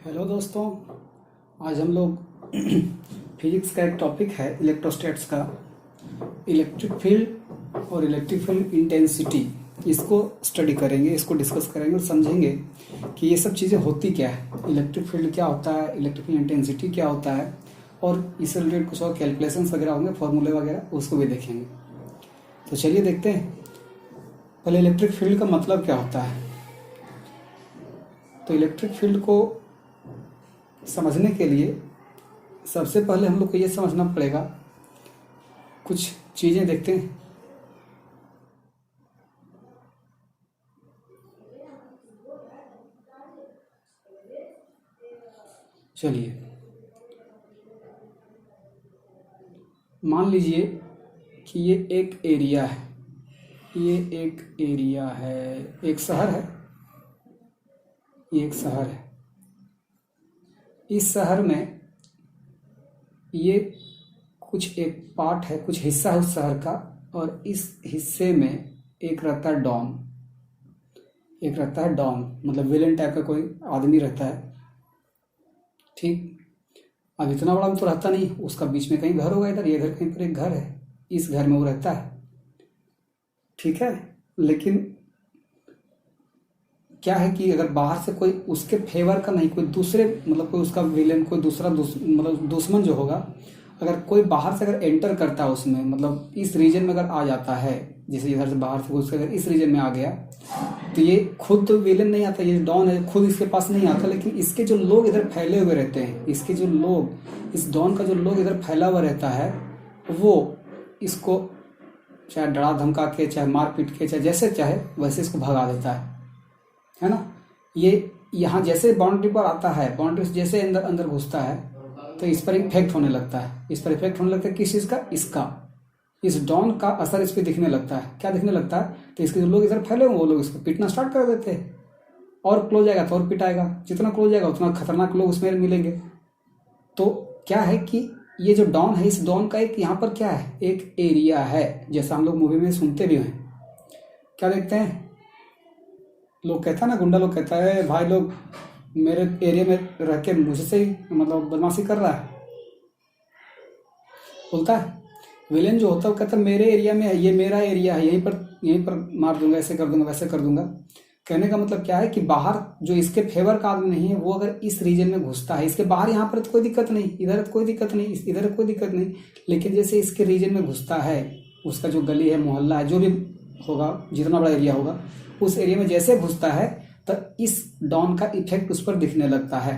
Hello दोस्तों। आज हम लोग फिजिक्स का एक टॉपिक है इलेक्ट्रोस्टैट्स का, इलेक्ट्रिक फील्ड और इलेक्ट्रिक फील्ड इंटेंसिटी। इसको स्टडी करेंगे, इसको डिस्कस करेंगे और समझेंगे कि ये सब चीज़ें होती क्या है, इलेक्ट्रिक फील्ड क्या होता है, इलेक्ट्रिक फील्ड इंटेंसिटी क्या होता है, और इससे रिलेटेड कुछ और कैलकुलेशंस वगैरह होंगे, फॉर्मूले वगैरह, उसको भी देखेंगे। तो चलिए देखते हैं पहले इलेक्ट्रिक फील्ड का मतलब क्या होता है। तो इलेक्ट्रिक फील्ड को समझने के लिए सबसे पहले हम लोग को ये समझना पड़ेगा, कुछ चीज़ें देखते हैं। चलिए मान लीजिए कि ये एक एरिया है, ये एक एरिया है, एक शहर है, ये एक शहर है। इस शहर में ये कुछ एक पार्ट है, कुछ हिस्सा है उस शहर का, और इस हिस्से में एक रहता है डॉन, एक रहता है डॉन मतलब विलेन टाइप का कोई आदमी रहता है। ठीक, अब इतना बड़ा तो रहता नहीं, उसका बीच में कहीं घर होगा, इधर ये घर कहीं पर एक घर है, इस घर में वो रहता है। ठीक है, लेकिन क्या है कि अगर बाहर से कोई उसके फेवर का नहीं, कोई दूसरे मतलब कोई उसका विलेन, कोई दूसरा मतलब दुश्मन जो होगा, अगर कोई बाहर से अगर एंटर करता है उसमें, मतलब इस रीजन में अगर आ जाता है, जैसे इधर से बाहर से घुस अगर इस रीजन में आ गया, तो ये खुद तो विलेन नहीं आता, ये डॉन है, खुद इसके पास नहीं आता, लेकिन इसके जो लोग इधर फैले हुए रहते हैं, इसके जो लोग, इस डॉन का जो लोग इधर फैला हुआ रहता है, वो इसको चाहे डरा धमका के, चाहे मार पीट के, चाहे जैसे चाहे वैसे इसको भगा देता है ना। ये यहाँ जैसे बाउंड्री पर आता है, बाउंड्री से जैसे अंदर अंदर घुसता है, तो इस पर इफेक्ट होने लगता है, इस पर इफेक्ट होने लगता है। किस चीज़ का? इसका, इस डॉन का असर इस पर दिखने लगता है। क्या दिखने लगता है? तो इसके जो लोग इधर फैले हुए वो लोग इसको पीटना स्टार्ट कर देते हैं, और क्लोज आएगा तो और पिटाएगा, जितना क्लोज आएगा उतना खतरनाक लोग उसमें मिलेंगे। तो क्या है कि ये जो डॉन है, इस डॉन का एक यहाँ पर क्या है, एक एरिया है, जैसा हम लोग मूवी में सुनते भी हैं। क्या देखते हैं लोग, कहता है ना, गुंडा लोग कहता है भाई लोग मेरे एरिया में रह के मुझसे ही मतलब बदमाशी कर रहा है, बोलता है। विलेन जो होता है वो कहता है मेरे एरिया में है, ये मेरा एरिया है, यहीं पर मार दूंगा, ऐसे कर दूंगा, वैसे कर दूंगा। कहने का मतलब क्या है कि बाहर जो इसके फेवर का आदमी नहीं है, वो अगर इस रीजन में घुसता है, इसके बाहर यहाँ पर तो कोई दिक्कत नहीं, इधर तो कोई दिक्कत नहीं, इधर कोई दिक्कत नहीं, लेकिन जैसे इसके रीजन में घुसता है, उसका जो गली है, मोहल्ला है, जो भी होगा, जितना बड़ा एरिया होगा, उस एरिया में जैसे घुसता है तो इस डॉन का इफेक्ट उस पर दिखने लगता है।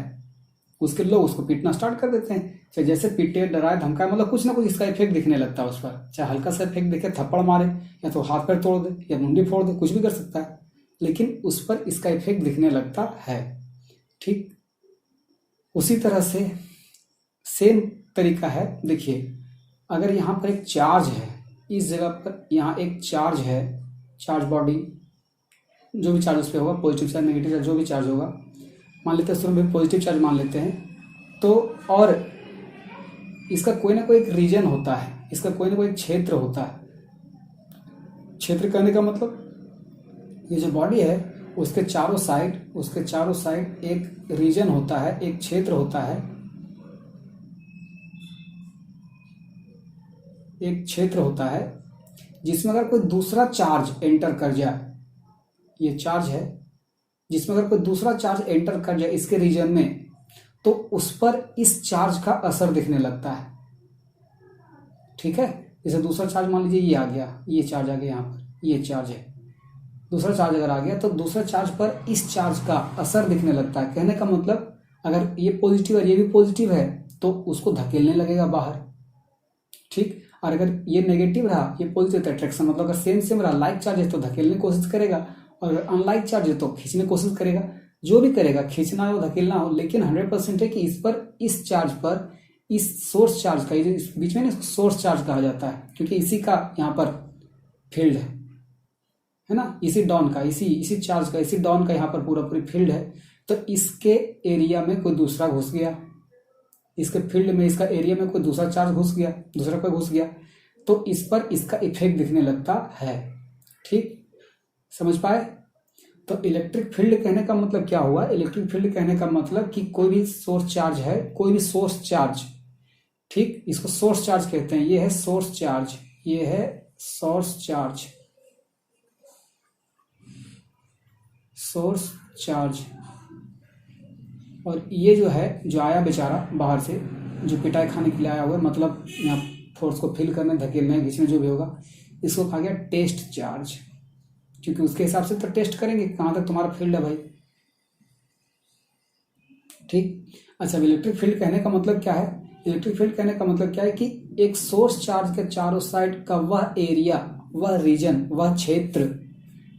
उसके लोग उसको पीटना स्टार्ट कर देते हैं, चाहे जैसे पीटे, डराए, धमकाए, मतलब कुछ ना कुछ इसका इफेक्ट दिखने लगता है उस पर। चाहे हल्का सा इफेक्ट दिखे, थप्पड़ मारे, या तो हाथ पैर तोड़ दे, या मुंडी फोड़ दे, कुछ भी कर सकता है, लेकिन उस पर इसका इफेक्ट दिखने लगता है। ठीक, उसी तरह से सेम तरीका है। देखिए, अगर यहाँ पर एक चार्ज है, इस जगह पर यहाँ एक चार्ज है, चार्ज बॉडी, जो भी चार्ज उस पर होगा, पॉजिटिव चार्ज, नेगेटिव चार्ज, जो भी चार्ज होगा, मान लेते हैं उसमें भी पॉजिटिव चार्ज मान लेते हैं। तो और इसका कोई ना कोई एक रीजन होता है, इसका कोई ना कोई क्षेत्र होता है। क्षेत्र कहने का मतलब ये जो बॉडी है उसके चारों साइड एक रीजन होता है, एक क्षेत्र होता है, एक क्षेत्र होता है जिसमें अगर कोई दूसरा चार्ज एंटर कर जाए, ये चार्ज है जिसमें अगर कोई दूसरा चार्ज एंटर कर जाए इसके रीजन में, तो उस पर इस चार्ज का असर दिखने लगता है। ठीक है, जैसे दूसरा चार्ज मान लीजिए ये आ गया, ये चार्ज आ गया, यहाँ पर ये चार्ज है, दूसरा चार्ज अगर आ गया तो दूसरा चार्ज पर इस चार्ज का असर दिखने लगता है। कहने का मतलब अगर ये पॉजिटिव है, ये भी पॉजिटिव है, तो उसको धकेलने लगेगा बाहर। ठीक, और अगर ये नेगेटिव रहा, ये पॉजिटिव, तो अट्रैक्शन, मतलब अगर सेम सेम रहा, लाइक चार्ज है तो धकेलने की कोशिश करेगा, और अगर अनलाइक चार्ज है तो खींचने की कोशिश करेगा। जो भी करेगा, खींचना हो, धकेलना हो, लेकिन 100% है कि इस पर, इस चार्ज पर, इस सोर्स चार्ज का, इस बीच में ना, इसको सोर्स चार्ज कहा जाता है, क्योंकि इसी का यहाँ पर फील्ड है ना, इसी डॉन का, इसी चार्ज का, इसी डॉन का यहाँ पर पूरी फील्ड है। तो इसके एरिया में कोई दूसरा घुस गया, इसके फील्ड में, इसका एरिया में कोई दूसरा चार्ज घुस गया, दूसरा कोई घुस गया, तो इस पर इसका इफेक्ट दिखने लगता है। ठीक, समझ पाए? तो इलेक्ट्रिक फील्ड कहने का मतलब क्या हुआ? इलेक्ट्रिक फील्ड कहने का मतलब कि कोई भी सोर्स चार्ज है, कोई भी सोर्स चार्ज, ठीक, इसको सोर्स चार्ज कहते हैं। ये है सोर्स चार्ज, ये है सोर्स चार्ज, सोर्स चार्ज। और ये जो है, जो आया बेचारा बाहर से, जो पिटाई खाने के लिए आया हुआ है, मतलब यहाँ फोर्स को फिल करने, धकेलने, खींचने, जो भी होगा, इसको कहा गया टेस्ट चार्ज, क्योंकि उसके हिसाब से तो टेस्ट करेंगे कहाँ तक तुम्हारा फील्ड है भाई, ठीक। अच्छा, इलेक्ट्रिक फील्ड कहने का मतलब क्या है? इलेक्ट्रिक फील्ड कहने का मतलब क्या है कि एक सोर्स चार्ज के चारों साइड का वह एरिया, वह रीजन, वह क्षेत्र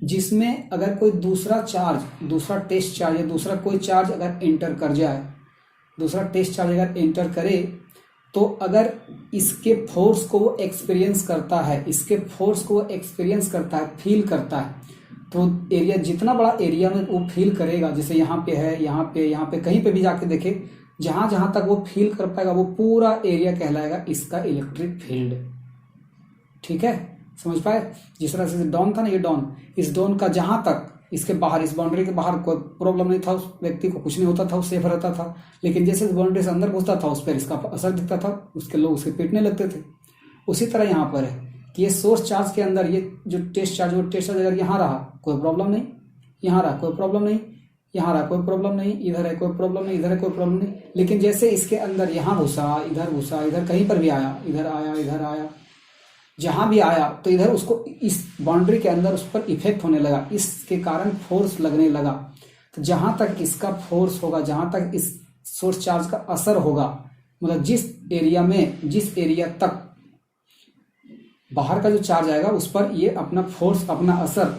जिसमें अगर कोई दूसरा चार्ज, दूसरा टेस्ट चार्ज या दूसरा कोई चार्ज अगर एंटर कर जाए, दूसरा टेस्ट चार्ज अगर एंटर करे, तो अगर इसके फोर्स को वो एक्सपीरियंस करता है, इसके फोर्स को वो एक्सपीरियंस करता है, फील करता है, तो एरिया, जितना बड़ा एरिया में वो फील करेगा, जैसे यहाँ पे है, यहाँ पे कहीं पे भी जाके देखे, जहां जहां तक वो फील कर पाएगा, वो पूरा एरिया कहलाएगा इसका इलेक्ट्रिक फील्ड, ठीक है, समझ पाए? जिस तरह से डॉन था ना, ये डॉन, इस डॉन का जहां तक, इसके बाहर, इस बाउंड्री के बाहर कोई प्रॉब्लम नहीं था, उस व्यक्ति को कुछ नहीं होता था, वो सेफ रहता था, लेकिन जैसे इस बाउंड्री से अंदर घुसता था, उस पर इसका असर दिखता था, उसके लोग उसे पीटने लगते थे। उसी तरह यहाँ पर है कि ये सोर्स चार्ज के अंदर ये जो टेस्ट चार्ज, वो टेस्ट चार्ज अगर यहाँ रहा कोई प्रॉब्लम नहीं, यहाँ रहा कोई प्रॉब्लम नहीं, यहाँ रहा कोई प्रॉब्लम नहीं, इधर है कोई प्रॉब्लम नहीं, इधर है कोई प्रॉब्लम नहीं, लेकिन जैसे इसके अंदर यहाँ घुसा, इधर कहीं पर भी आया, इधर आया, जहां भी आया, तो इधर उसको, इस बाउंड्री के अंदर उस पर इफेक्ट होने लगा, इसके कारण फोर्स लगने लगा। तो जहां तक इसका फोर्स होगा, जहां तक इस सोर्स चार्ज का असर होगा, मतलब जिस एरिया तक बाहर का जो चार्ज आएगा, उस पर ये अपना फोर्स, अपना असर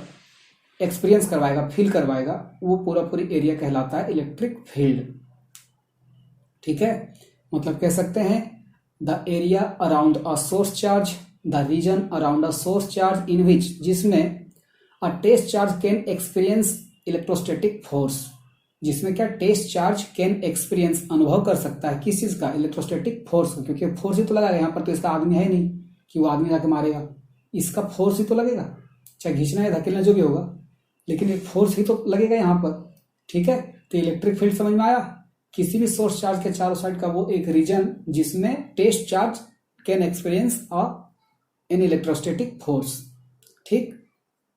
एक्सपीरियंस करवाएगा, फील करवाएगा, वो पूरी एरिया कहलाता है इलेक्ट्रिक फील्ड, ठीक है। मतलब कह सकते हैं the area around a source charge, the region around a source charge in which, जिसमें a test charge can experience electrostatic force, जिसमें क्या टेस्ट चार्ज कैन एक्सपीरियंस, अनुभव कर सकता है किस चीज का? इलेक्ट्रोस्टैटिक फोर्स, क्योंकि फोर्स ही तो लगा, यहाँ पर तो इसका आदमी है नहीं कि वो आदमी जाके मारेगा, इसका फोर्स ही तो लगेगा, चाहे खींचना या धकेलना जो भी होगा, लेकिन एक फोर्स ही तो लगेगा यहाँ पर, ठीक है। तो इलेक्ट्रिक फील्ड समझ में आया? किसी भी सोर्स चार्ज के चारों साइड का वो एक रीजन जिसमें test charge can experience an electrostatic force, ठीक।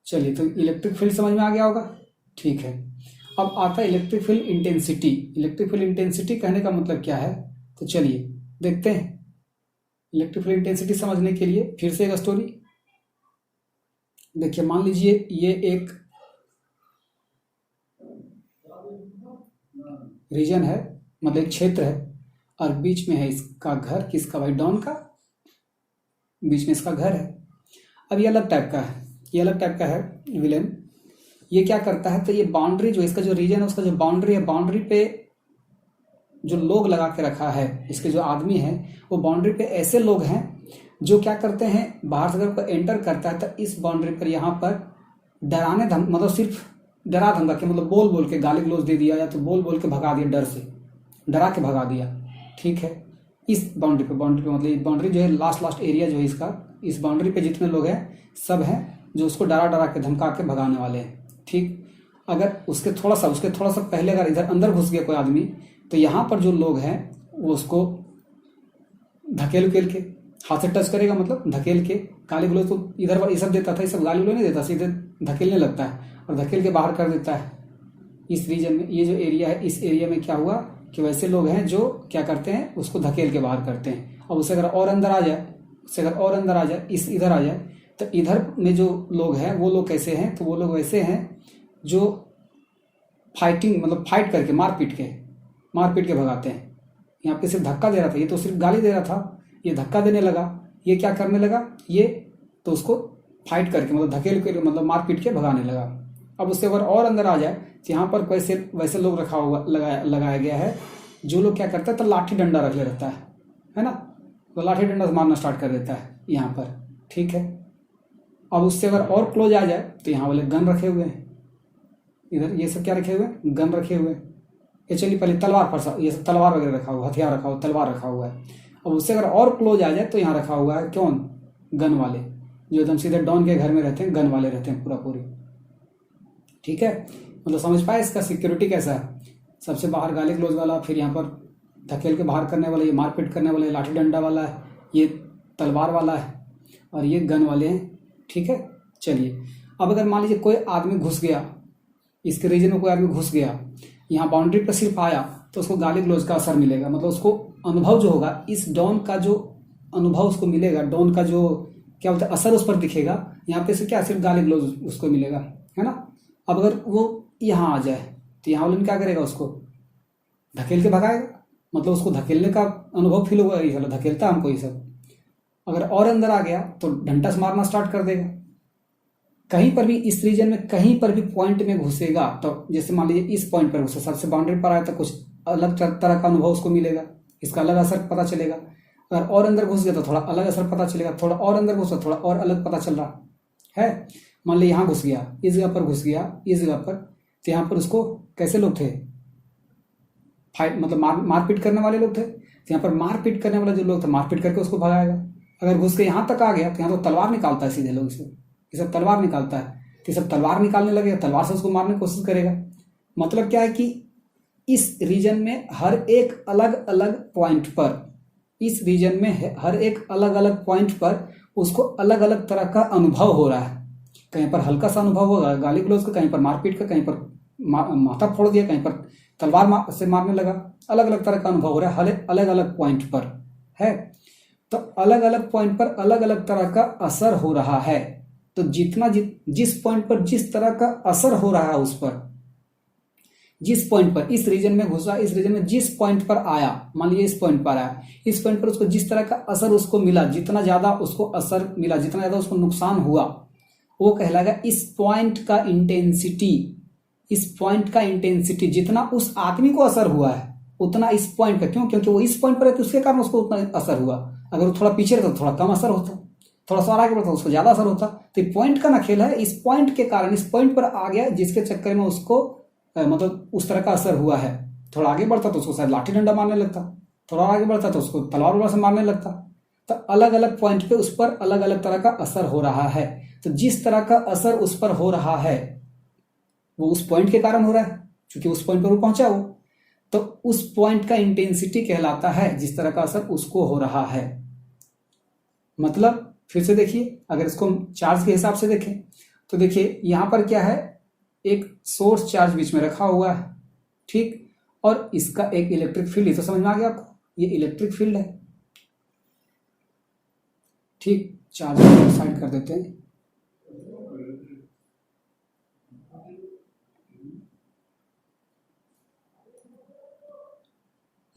चलिए, तो इलेक्ट्रिक फील्ड समझ में आ गया होगा, ठीक है। अब आता है electric field intensity. Electric field intensity कहने का मतलब क्या है, तो चलिए देखते हैं। इलेक्ट्रिक फील्ड इंटेंसिटी समझने के लिए फिर से एक स्टोरी देखिए। मान लीजिए ये एक रीजन है, मतलब एक क्षेत्र है, और बीच में है इसका घर, किसका भाई? डॉन का, बीच में इसका घर है। अब ये अलग टाइप का है, ये अलग टाइप का है विलेन। ये क्या करता है, तो ये बाउंड्री जो इसका जो रीजन है, उसका जो बाउंड्री है, बाउंड्री पे जो लोग लगा के रखा है, इसके जो आदमी है, वो बाउंड्री पे ऐसे लोग हैं जो क्या करते हैं, बाहर से अगर कोई एंटर करता है तो इस बाउंड्री पर यहाँ पर डराने मतलब सिर्फ डरा धमका के, मतलब बोल बोल के गाली गलौज दे दिया, या तो बोल बोल के भगा दिया, डर से डरा के भगा दिया, ठीक है। इस बाउंड्री पे मतलब इस बाउंड्री जो है, लास्ट एरिया जो है इसका, इस बाउंड्री पे जितने लोग हैं सब हैं जो उसको डरा के धमका के भगाने वाले हैं, ठीक। अगर उसके थोड़ा सा पहले अगर इधर अंदर घुस गया कोई आदमी, तो यहाँ पर जो लोग हैं वो उसको धकेल के हाथ से टच करेगा, मतलब धकेल के, गाली गलौज तो इधर ये सब देता था, ये सब गाली गलौज नहीं देता, सीधे धकेलने लगता है और धकेल के बाहर कर देता है इस रीजन में। ये जो एरिया है, इस एरिया में क्या हुआ कि वैसे लोग हैं जो क्या करते हैं, उसको धकेल के बाहर करते हैं। अब उससे अगर और अंदर आ जाए, इस इधर आ जाए, तो इधर में जो लोग हैं वो लोग कैसे हैं, तो वो लोग वैसे हैं जो फाइटिंग, मतलब फाइट करके, मार पीट के भगाते हैं। यहाँ पे सिर्फ धक्का दे रहा था, ये तो सिर्फ गाली दे रहा था, ये धक्का देने लगा, ये क्या करने लगा, ये तो उसको फाइट करके, मतलब धकेल के, मतलब मार पीट के भगाने लगा। अब उससे अगर और अंदर आ जाए, तो यहाँ पर वैसे लोग लगाया गया है जो लोग क्या करता है, तो लाठी डंडा रख ले रहता है ना, तो लाठी डंडा से मारना स्टार्ट कर देता है यहाँ पर, ठीक है। अब उससे अगर और क्लोज आ जाए, तो यहाँ वाले गन रखे हुए हैं, इधर ये सब क्या रखे हुए हैं, गन रखे हुए हैं। ये चलिए पहले तलवार पर, ये सब तलवार वगैरह रखा हुआ, हथियार रखा हुआ, तलवार रखा हुआ है। अब उससे अगर और क्लोज आ जाए, तो यहाँ रखा हुआ है कौन, गन वाले, जो एकदम सीधे डॉन के घर में रहते हैं, गन वाले रहते हैं पूरी, ठीक है। मतलब समझ पाए इसका सिक्योरिटी कैसा है। सबसे बाहर गाली गलौज वाला, फिर यहाँ पर धकेल के बाहर करने वाला, ये मारपीट करने वाला, लाठी डंडा वाला है, ये तलवार वाला है, और ये गन वाले हैं। ठीक है, चलिए अब अगर मान लीजिए कोई आदमी घुस गया, इसके रीजन में कोई आदमी घुस गया, यहाँ बाउंड्री पर सिर्फ आया, तो उसको गाली गलौज का असर मिलेगा। मतलब उसको अनुभव जो होगा, इस डॉन का जो अनुभव उसको मिलेगा, डॉन का जो क्या बोलते हैं असर उस पर दिखेगा, यहाँ पे से क्या सिर्फ गाली गलौज उसको मिलेगा, है ना। अब अगर वो यहाँ आ जाए तो यहाँ वाले ने क्या करेगा, उसको धकेल के भगाएगा, मतलब उसको धकेलने का अनुभव फील होगा, ये चलो धकेलता हमको ये सब। अगर और अंदर आ गया तो डंडा से मारना स्टार्ट कर देगा। कहीं पर भी इस रीजन में कहीं पर भी पॉइंट में घुसेगा, तो जैसे मान लीजिए इस पॉइंट पर घुसे, सबसे बाउंड्री पर आया तो कुछ अलग तरह का अनुभव उसको मिलेगा, इसका अलग असर पता चलेगा। अगर और अंदर घुस गया तो थोड़ा अलग असर पता चलेगा, थोड़ा और अंदर घुसा थोड़ा और अलग पता चल रहा है। मान लीजिए यहाँ घुस गया, इस जगह पर घुस गया, इस जगह पर, तो यहाँ पर उसको कैसे लोग थे, फाइट मतलब मारपीट करने वाले लोग थे, तो यहाँ पर मारपीट करने वाले जो लोग थे मारपीट करके उसको भगाएगा। अगर घुस के यहाँ तक आ गया तो यहाँ तो तलवार निकालता है सीधे लोग, इसे ये सब तलवार निकालता है, तो ये सब तलवार निकालने लगेगा, तलवार से उसको मारने की कोशिश करेगा। मतलब क्या है कि इस रीजन में हर एक अलग अलग पॉइंट पर, इस रीजन में हर एक अलग अलग पॉइंट पर उसको अलग अलग तरह का अनुभव हो रहा है। कहीं पर हल्का सा अनुभव होगा गाली गलौज का, कहीं पर मारपीट का, कहीं पर माथा फोड़ दिया, कहीं पर तलवार से मारने लगा, अलग अलग तरह का अनुभव हो रहा है हर अलग अलग पॉइंट पर है। तो अलग अलग पॉइंट पर अलग अलग तरह का असर हो रहा है। तो जितना जिस पॉइंट पर जिस तरह का असर हो रहा है, उस पर जिस पॉइंट पर इस रीजन में घुसा, इस रीजन में जिस पॉइंट पर आया, मान लीजिए इस पॉइंट पर आया, इस पॉइंट पर उसको जिस तरह का असर उसको मिला, जितना ज्यादा उसको असर मिला, जितना ज्यादा उसको नुकसान हुआ, वो कहलाएगा इस पॉइंट का इंटेंसिटी। इस पॉइंट का इंटेंसिटी जितना उस आदमी को असर हुआ है उतना इस पॉइंट पर, क्यों, क्योंकि वो इस पॉइंट पर है तो उसके कारण उसको उतना असर हुआ। अगर वो थोड़ा पीछे रहता तो थोड़ा कम असर होता, थोड़ा सा आगे बढ़ता उसको ज्यादा असर होता। तो पॉइंट का ना खेल है, इस पॉइंट के कारण इस पॉइंट पर आ गया, जिसके चक्कर में उसको मतलब उस तरह का असर हुआ है। थोड़ा आगे बढ़ता तो उसको शायद लाठी डंडा मारने लगता, थोड़ा आगे बढ़ता तो उसको तलवार वलवार से मारने लगता। तो अलग अलग पॉइंट पे उस पर अलग अलग तरह का असर हो रहा है। तो जिस तरह का असर उस पर हो रहा है वो उस पॉइंट के कारण हो रहा है, क्योंकि उस पॉइंट पर वो पहुंचा वो, तो उस पॉइंट का इंटेंसिटी कहलाता है जिस तरह का असर उसको हो रहा है। मतलब फिर से देखिए, अगर इसको चार्ज के हिसाब से देखें तो देखिए यहां पर क्या है, एक सोर्स चार्ज बीच में रखा हुआ है, ठीक, और इसका एक इलेक्ट्रिक फील्ड है। तो समझ में आ गया आपको, ये इलेक्ट्रिक फील्ड है, ठीक। चार्ज साइड कर देते हैं।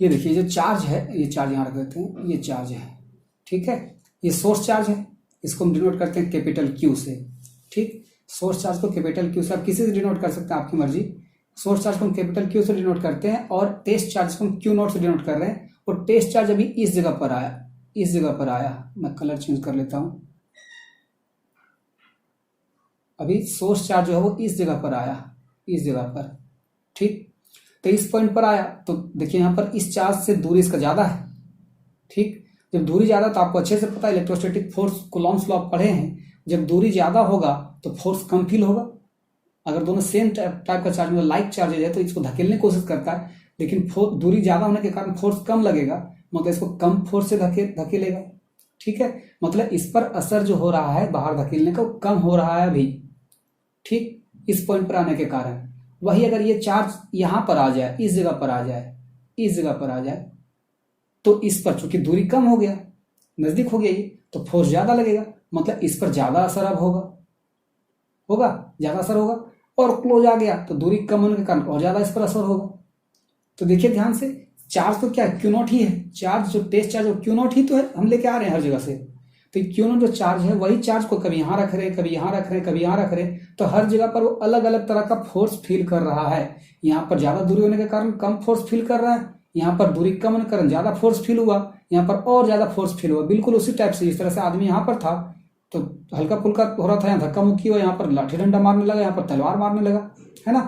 ये देखिए जो चार्ज है, ये चार्ज यहां रख देते हैं, ये चार्ज है, ठीक है। ये सोर्स चार्ज है, इसको हम डिनोट करते हैं कैपिटल क्यू से, ठीक। सोर्स चार्ज को कैपिटल क्यू से आप किसी से डिनोट कर सकते हैं, आपकी मर्जी। सोर्स चार्ज को हम कैपिटल क्यू से डिनोट करते हैं और टेस्ट चार्ज को हम क्यू नॉट से डिनोट कर रहे हैं। और टेस्ट चार्ज अभी इस जगह पर आया, इस जगह पर आया, मैं कलर चेंज कर लेता हूं। अभी सोर्स चार्ज जो है वो इस जगह पर आया, इस जगह पर, ठीक। तो इस पॉइंट पर आया तो देखिए यहाँ पर इस चार्ज से दूरी इसका ज्यादा है, ठीक। जब दूरी ज्यादा, तो आपको अच्छे से पता है इलेक्ट्रोस्टैटिक फोर्स, कूलॉम्स लॉ पढ़े हैं, जब दूरी ज्यादा होगा तो फोर्स कम फील होगा। अगर दोनों सेम टाइप का चार्ज मतलब लाइक चार्जेज है तो इसको धकेलने की कोशिश करता है, लेकिन दूरी ज्यादा होने के कारण फोर्स कम लगेगा, मतलब इसको कम फोर्स से धकेलेगा, ठीक है। मतलब इस पर असर जो हो रहा है बाहर धकेलने का, वो कम हो रहा है अभी, ठीक, इस पॉइंट पर आने के कारण। वही अगर ये चार्ज यहां पर आ जाए, इस जगह पर आ जाए, इस जगह पर आ जाए, तो इस पर चूंकि दूरी कम हो गया, नजदीक हो गया ये, तो फोर्स ज्यादा लगेगा, मतलब इस पर ज्यादा असर अब होगा ज्यादा असर होगा। और क्लोज आ गया तो दूरी कम होने के कारण और ज्यादा इस पर असर होगा। तो देखिए ध्यान से, चार्ज तो क्या क्यू नॉट ही है, चार्ज जो टेस्ट चार्ज क्यू नॉट ही तो है, हम लेके आ रहे हैं हर जगह से। तो क्यू नॉट जो चार्ज है, वही चार्ज को कभी यहां रख रहे हैं, कभी यहां रख रहे हैं, कभी यहां रख रहे हैं, तो हर जगह पर वो अलग अलग तरह का फोर्स फील कर रहा है। यहाँ पर ज्यादा दूरी होने के कारण कम फोर्स फील कर रहा है, यहाँ पर दूरी कम होने के कारण ज्यादा फोर्स फील हुआ, यहाँ पर और ज्यादा फोर्स फील हुआ। बिल्कुल उसी टाइप से, इस तरह से आदमी यहाँ पर था तो हल्का फुल्का हो रहा था, यहाँ धक्का मुक्की हुआ, यहाँ पर लाठी डंडा मारने लगा, यहाँ पर तलवार मारने लगा, है ना।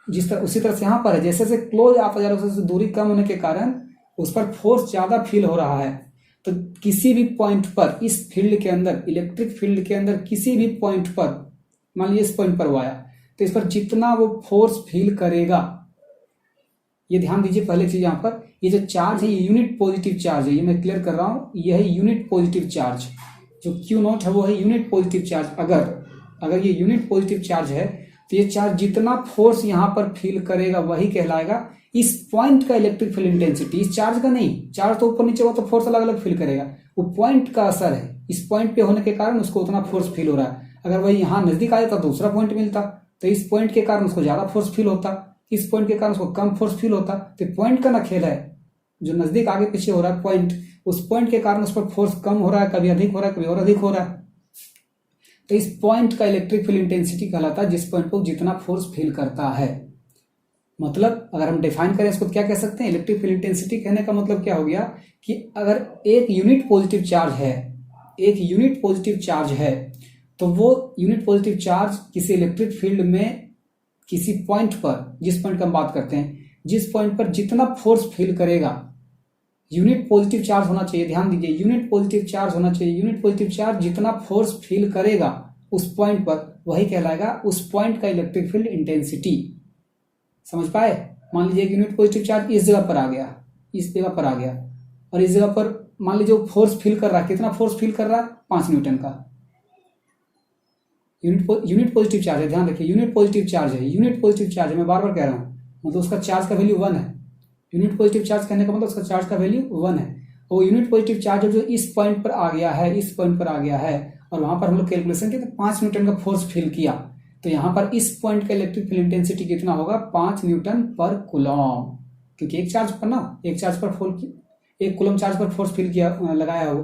जिस तरह उसी तरह से यहाँ पर है, जैसे जैसे क्लोज आता जा रहा है उससे दूरी कम होने के कारण उस पर फोर्स ज्यादा फील हो रहा है। तो किसी भी पॉइंट पर इस फील्ड के अंदर, इलेक्ट्रिक फील्ड के अंदर किसी भी पॉइंट पर, मान लीजिए इस पॉइंट पर वो आया, तो तो इस पर जितना वो फोर्स फील करेगा, ये ध्यान दीजिए पहले चीज यहाँ पर, ये जो चार्ज है ये यूनिट पॉजिटिव चार्ज है, ये मैं क्लियर कर रहा हूं, यह है यूनिट पॉजिटिव चार्ज। जो क्यू नॉट है वो है यूनिट पॉजिटिव चार्ज। अगर ये यूनिट पॉजिटिव चार्ज है तो ये चार्ज जितना फोर्स यहाँ पर फील करेगा वही कहलाएगा इस पॉइंट का इलेक्ट्रिक फील्ड इंटेंसिटी। इस चार्ज का नहीं, चार्ज तो ऊपर नीचे हुआ तो फोर्स अलग अलग फील करेगा, वो पॉइंट का असर है, इस पॉइंट पे होने के कारण उसको उतना फोर्स फील हो रहा है। अगर वही यहाँ नजदीक आ जाता दूसरा पॉइंट मिलता तो इस पॉइंट के कारण उसको ज्यादा फोर्स फील होता, इस पॉइंट के कारण उसको कम फोर्स फील होता। तो पॉइंट का ना खेल है, जो नजदीक आगे पीछे हो रहा है पॉइंट, उस पॉइंट के कारण उस पर फोर्स कम हो रहा है, कभी अधिक हो रहा है, कभी और अधिक हो रहा है। तो इस पॉइंट का इलेक्ट्रिक फील्ड इंटेंसिटी कहलाता है जिस पॉइंट पर जितना फोर्स फील करता है। मतलब अगर हम डिफाइन करें इसको क्या कह सकते हैं, इलेक्ट्रिक फील्ड इंटेंसिटी कहने का मतलब क्या हो गया कि अगर एक यूनिट पॉजिटिव चार्ज है, एक यूनिट पॉजिटिव चार्ज है, तो वो यूनिट पॉजिटिव चार्ज किसी इलेक्ट्रिक फील्ड में किसी पॉइंट पर, जिस पॉइंट की हम बात करते हैं, जिस पॉइंट पर जितना फोर्स फील करेगा, यूनिट पॉजिटिव चार्ज होना चाहिए, ध्यान दीजिए यूनिट पॉजिटिव चार्ज होना चाहिए। यूनिट पॉजिटिव चार्ज जितना फोर्स फील करेगा उस पॉइंट पर वही कहलाएगा उस पॉइंट का इलेक्ट्रिक फील्ड इंटेंसिटी। समझ पाए? मान लीजिए एक यूनिट पॉजिटिव चार्ज इस जगह पर आ गया, इस जगह पर आ गया, और इस जगह पर मान लीजिए वो फोर्स फील कर रहा है, कितना फोर्स फील कर रहा है, 5 न्यूटन का। यूनिट पॉजिटिव चार्ज है, ध्यान रखिए यूनिट पॉजिटिव चार्ज है, यूनिट पॉजिटिव चार्ज है, मैं बार बार कह रहा हूं, मतलब उसका चार्ज का वैल्यू 1 है। यूनिट पॉजिटिव चार्ज कहने का मतलब उसका चार्ज का वैल्यू 1 है। वो यूनिट पॉजिटिव चार्ज जो इस पॉइंट पर आ गया है, इस पॉइंट पर आ गया है, और वहां पर हम लोग कैलकुलेशन किए तो 5 न्यूटन का फोर्स फील किया, तो यहाँ पर इस पॉइंट का इलेक्ट्रिक फील्ड इंटेंसिटी कितना होगा, 5 न्यूटन पर कूलम, क्योंकि एक चार्ज पर ना, एक चार्ज पर एक कूलम चार्ज पर फोर्स फील किया लगाया हो,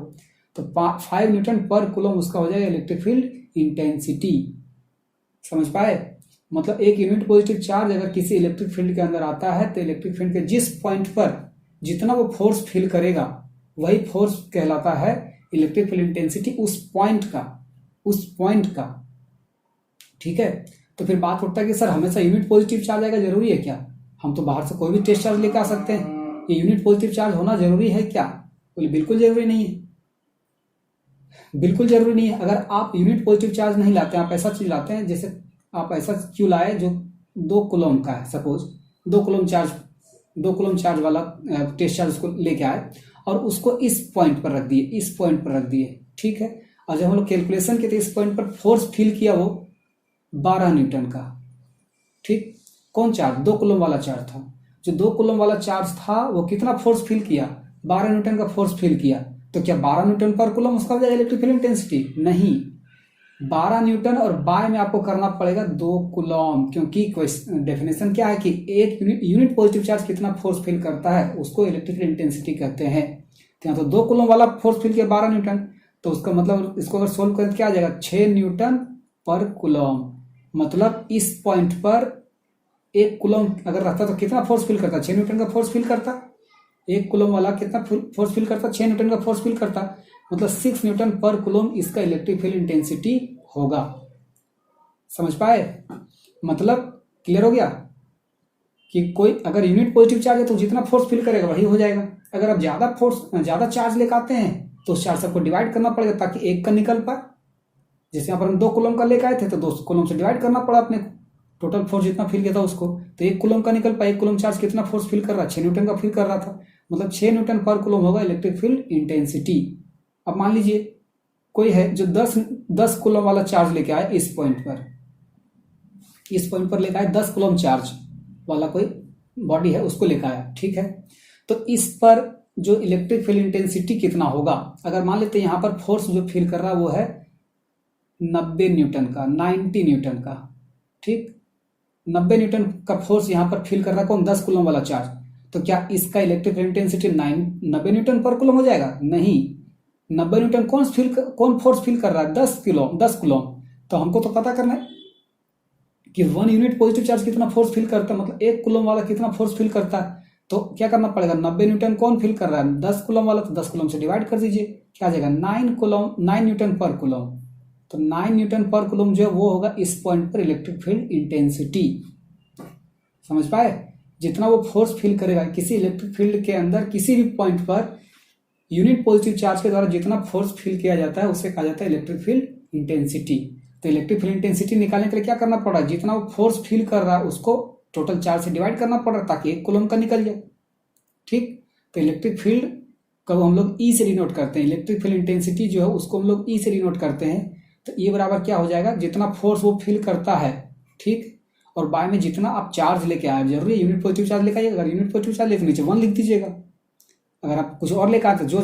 तो 5 न्यूटन पर कूलम उसका हो जाएगा इलेक्ट्रिक फील्ड इंटेंसिटी। समझ पाए? मतलब एक यूनिट पॉजिटिव चार्ज अगर किसी इलेक्ट्रिक फील्ड के अंदर आता है तो इलेक्ट्रिक फील्ड के जिस पॉइंट पर जितना वो फोर्स फील करेगा वही फोर्स कहलाता है इलेक्ट्रिक फील्ड इंटेंसिटी उस पॉइंट का। ठीक है? तो फिर बात उठता है कि सर हमेशा यूनिट पॉजिटिव चार्ज आएगा, जरूरी है क्या? हम तो बाहर से कोई भी टेस्ट चार्ज लेकर आ सकते हैं, ये यूनिट पॉजिटिव चार्ज होना जरूरी है क्या? बोले बिल्कुल जरूरी नहीं है, बिल्कुल जरूरी नहीं है। अगर आप यूनिट पॉजिटिव चार्ज नहीं लाते, आप ऐसा चीज लाते हैं, जैसे आप ऐसा क्यों लाए जो 2 कूलम का है, सपोज 2 कूलम चार्ज वाला टेस्ट चार्ज उसको लेके आए और उसको इस पॉइंट पर रख दिए, ठीक है? और जब हम लोग कैलकुलेशन किए तो इस पॉइंट पर फोर्स फील किया वो 12 न्यूटन का, ठीक? कौन चार्ज? 2 कूलम वाला चार्ज था। जो 2 कूलम वाला चार्ज था वो कितना फोर्स फील किया, 12 न्यूटन का फोर्स फील किया। तो क्या 12 न्यूटन पर कूलम उसका हो जाएगा इलेक्ट्रिक फील्ड इंटेंसिटी? नहीं, 12 न्यूटन और बाय में आपको करना पड़ेगा 2 कूलम, क्योंकि डेफिनेशन क्या है कि एक यूनिट पॉजिटिव चार्ज कितना फोर्स फील करता है उसको इलेक्ट्रिक फील्ड इंटेंसिटी कहते हैं। तो यहाँ तो 2 कूलम वाला फोर्स फील किया 12 न्यूटन, तो उसका मतलब इसको अगर सोल्व करें तो क्या आ जाएगा, 6 न्यूटन पर कूलम। मतलब इस पॉइंट पर 1 कूलम अगर रहता तो कितना फोर्स फील करता, 6 न्यूटन का फोर्स फील करता। 1 कूलम वाला कितना फोर्स फील करता, 6 न्यूटन का फोर्स फील करता, मतलब 6 न्यूटन पर कूलम इसका इलेक्ट्रिक फील्ड इंटेंसिटी होगा। समझ पाए? मतलब क्लियर हो गया कि कोई अगर यूनिट पॉजिटिव चार्ज है तो जितना फोर्स फील करेगा वही हो जाएगा। अगर आप ज्यादा चार्ज लेकर आते हैं तो उस चार्ज को डिवाइड करना पड़ेगा ताकि 1 का निकल पाए। जैसे यहाँ पर हम 2 कूलम का लेकर आए थे तो 2 कूलम से डिवाइड करना पड़ा अपने टोटल फोर्स जितना फील किया था उसको, तो 1 कूलम का निकल पाए। 1 कूलम चार्ज कितना फोर्स फील कर रहा है, 6 न्यूटन का फील कर रहा था, मतलब 6 न्यूटन पर कूलम होगा इलेक्ट्रिक फील्ड इंटेंसिटी। अब मान लीजिए कोई है जो 10 कूलम वाला चार्ज लेके आए इस पॉइंट पर लेके आए 10 कूलम चार्ज वाला कोई बॉडी है उसको लेकर आया, ठीक है? तो इस पर जो इलेक्ट्रिक फील्ड इंटेंसिटी कितना होगा, अगर मान लेते हैं यहाँ पर फोर्स जो फील कर रहा है वो है 90 न्यूटन का, 90 न्यूटन का, ठीक? 90 न्यूटन का फोर्स यहाँ पर फील कर रहा है कौन, 10 कूलम वाला चार्ज। तो क्या इसका इलेक्ट्रिक फील्ड इंटेंसिटी 90 न्यूटन पर कूलम हो जाएगा? नहीं, 90 न्यूटन कौन फोर्स फील कर रहा है, 10 कूलम। तो हमको तो पता करना है कि 1 यूनिट पॉजिटिव चार्ज कितना फोर्स फील करता है, मतलब 1 कूलम वाला कितना फोर्स फील करता है। तो क्या करना पड़ेगा, 90 न्यूटन कौन फील कर रहा है, 10 कूलम वाला, तो 10 कूलम से डिवाइड कर दीजिए, क्या आ जाएगा 9 न्यूटन पर कूलम। तो 9 न्यूटन पर कूलम जो है वो होगा इस पॉइंट पर इलेक्ट्रिक फील्ड इंटेंसिटी। समझ पाए? जितना वो फोर्स फील करेगा किसी इलेक्ट्रिक फील्ड के अंदर किसी भी point per unit positive charge के द्वारा जितना फोर्स फील किया जाता है उसे कहा जाता है इलेक्ट्रिक फील्ड इंटेंसिटी। तो इलेक्ट्रिक फील्ड इंटेंसिटी निकालने के लिए क्या करना पड़ रहा है, जितना वो फोर्स फील कर रहा है उसको टोटल चार्ज से डिवाइड करना पड़ रहा है ताकि 1 कूलम का निकल जाए। ठीक, तो इलेक्ट्रिक फील्ड को हम लोग ई से डिनोट करते हैं, इलेक्ट्रिक फील्ड इंटेंसिटी जो है उसको हम लोग ई से डिनोट करते हैं। तो ये बराबर क्या हो जाएगा, जितना फोर्स वो फील करता है, ठीक, और बाय में जितना आप चार्ज लेके आए, जरूरी है यूनिट पॉजिटिव चार्ज लेके आइए, अगर यूनिट पॉजिटिव चार्ज लेके नीचे 1 लिख दीजिएगा, अगर आप कुछ और लेकर आते जो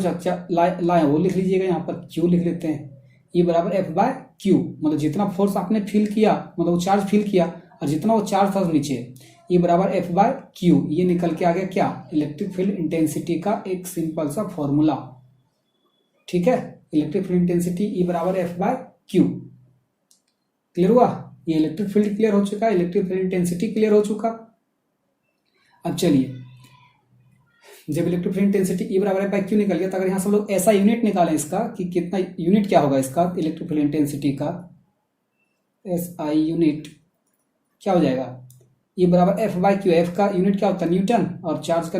लाए वो लिख लीजिएगा, यहाँ पर क्यू लिख लेते हैं। ये बराबर एफ बाय क्यू, मतलब जितना फोर्स आपने फील किया, मतलब वो चार्ज फील किया और जितना वो चार्ज था नीचे, ये बराबर एफ बाय क्यू। ये निकल के आ गया क्या, इलेक्ट्रिक फील्ड इंटेंसिटी का एक सिंपल सा फॉर्मूला। ठीक है, इलेक्ट्रिक फील्ड इंटेंसिटी ई बराबर एफ बाय क्यू। क्लियर हुआ, ये इलेक्ट्रिक फील्ड क्लियर हो चुका, इलेक्ट्रिक फील्ड इंटेंसिटी क्लियर हो चुका। अब चलिए, जब इलेक्ट्रिक फील्ड इंटेंसिटी ई बराबर एफ बाय क्यू निकल गया, तो अगर यहाँ से हम लोग ऐसा यूनिट निकालें इसका कि कितना यूनिट क्या होगा इसका, इलेक्ट्रिक फील्ड इंटेंसिटी का एस आई यूनिट क्या हो जाएगा, ये बराबर एफ बाय क्यू। एफ का यूनिट क्या होता है, न्यूटन, और चार्ज का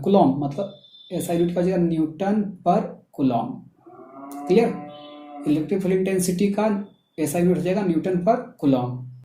कूलॉम, मतलब ऐसा यूनिट का हो जाएगा न्यूटन पर Coulomb. Clear, electric field intensity का ऐसा यूनिट हो जाएगा न्यूटन पर कूलॉम।